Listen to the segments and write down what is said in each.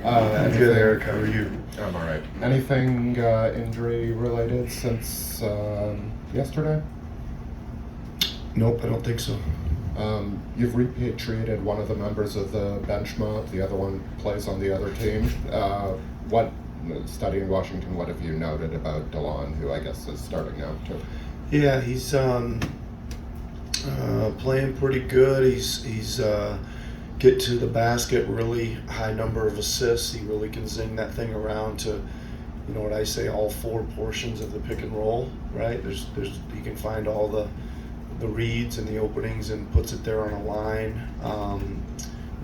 Good, Eric. How are you? I'm all right. Anything injury related since yesterday? Nope, I don't think so. You've repatriated one of the members of the bench mob. The other one plays on the other team. What, studying Washington, what have you noted about DeLon, who I guess is starting now too? Yeah, he's playing pretty good. He's get to the basket, really high number of assists. He really can zing that thing around to, you know what I say, all four portions of the pick and roll, right? There's he can find all the reads and the openings and puts it there on a line.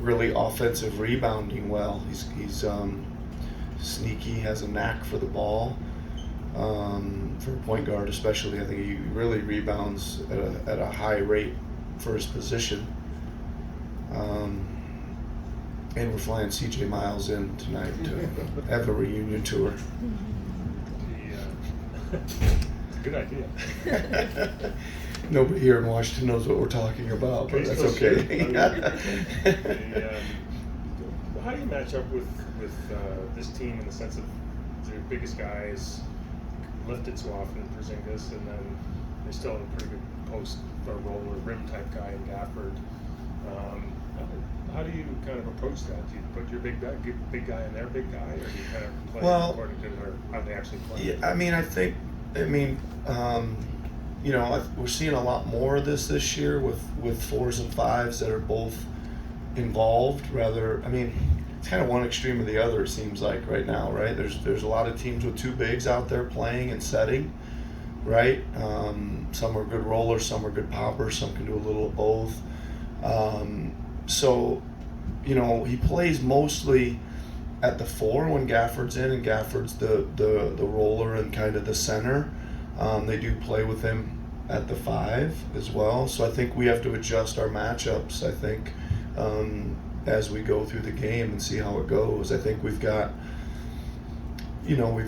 Really offensive rebounding well. He's sneaky, has a knack for the ball. For a point guard especially, I think he really rebounds at a high rate for his position. And we're flying CJ Miles in tonight to have a reunion tour. Good idea. Nobody here in Washington knows what we're talking about, but that's okay. How do you match up with this team in the sense of their biggest guys lifted so often in Porzingis, and then they still have a pretty good post or roller rim type guy in Gafford? How do you kind of approach that? Do you put your big guy in their big guy, or do you kind of play according to how they actually play? Yeah, you know, we're seeing a lot more of this year with fours and fives that are both involved. It's kind of one extreme or the other, it seems like right now, right? There's a lot of teams with two bigs out there playing and setting, right? Some are good rollers, some are good poppers, some can do a little of both. So, you know, he plays mostly at the four when Gafford's in, and Gafford's the roller and kind of the center. They do play with him at the five as well. So I think we have to adjust our matchups, I think, as we go through the game and see how it goes. I think we've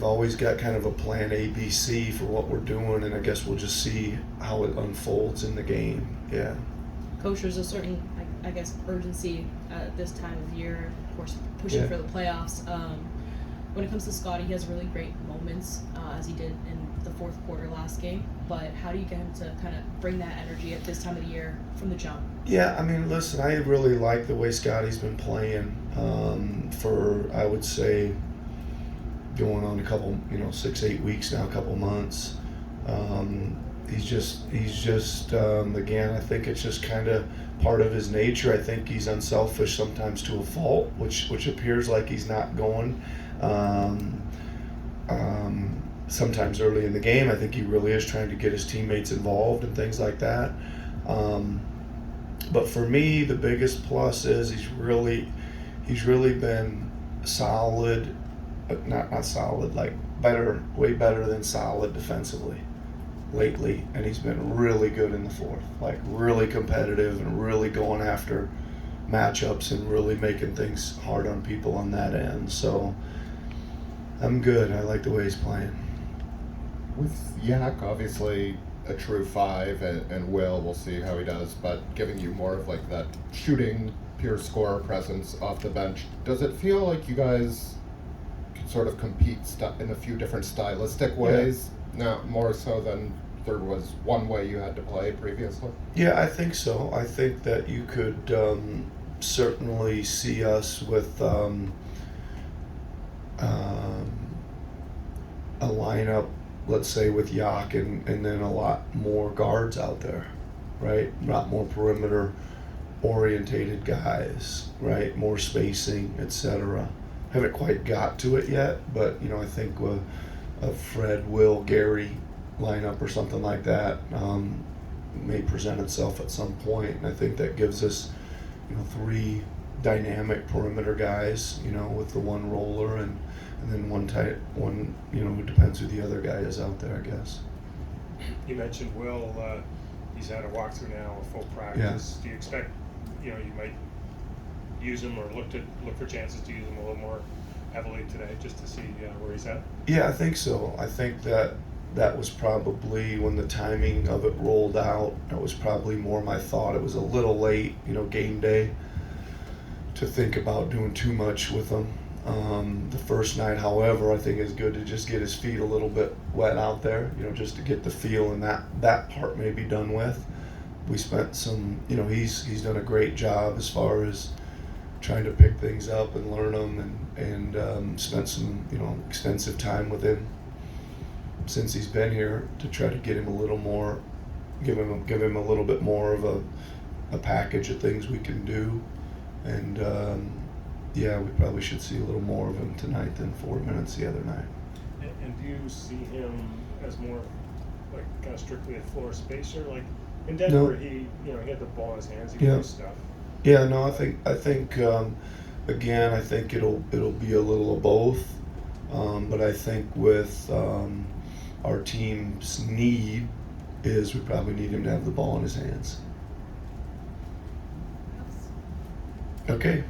always got kind of a plan A, B, C for what we're doing, and I guess we'll just see how it unfolds in the game. Yeah. Coach, there's a certain, I guess, urgency at this time of year, of course, pushing for the playoffs. When it comes to Scotty, he has really great moments, as he did in the fourth quarter last game, but how do you get him to kind of bring that energy at this time of the year from the jump? Yeah, listen, I really like the way Scotty's been playing for, I would say, going on a couple, 6-8 weeks now, a couple months. He's just again, I think it's just kind of part of his nature. I think he's unselfish sometimes to a fault, which appears like he's not going. Sometimes early in the game, I think he really is trying to get his teammates involved and things like that. But for me, the biggest plus is he's really been solid, not solid, like better, way better than solid defensively lately, and he's been really good in the fourth, like really competitive and really going after matchups and really making things hard on people on that end. So I'm good. I like the way he's playing. With Yak, obviously a true five, and we'll see how he does, but giving you more of like that shooting, pure scorer presence off the bench, does it feel like you guys can sort of compete in a few different stylistic ways? Now, more so than there was one way you had to play previously? Yeah, I think so. I think that you could certainly see us with a lineup, let's say, with Yak and then a lot more guards out there, right? A lot more perimeter orientated guys, right? More spacing, etc. Haven't quite got to it yet, but I think a Fred, Will, Gary lineup or something like that may present itself at some point, and I think that gives us three dynamic perimeter guys, with the one roller and then one, it depends who the other guy is out there, I guess. You mentioned Will, he's had a walkthrough now, a full practice. Yeah. Do you expect, you might use him or look for chances to use him a little more heavily today just to see where he's at? Yeah, I think so. I think that was probably when the timing of it rolled out, that was probably more my thought. It was a little late, game day think about doing too much with him. The first night, however, I think is good to just get his feet a little bit wet out there, just to get the feel, and that part may be done with. We spent some, he's done a great job as far as trying to pick things up and learn them, and spent some, extensive time with him since he's been here to try to get him a little more, give him a little bit more of a package of things we can do, and yeah, we probably should see a little more of him tonight than 4 minutes the other night. And do you see him as more like kind of strictly a floor spacer? Like in Denver, he had the ball in his hands, he could do stuff. Yeah, no, I think again, I think it'll be a little of both, but I think with our team's need is we probably need him to have the ball in his hands. Okay.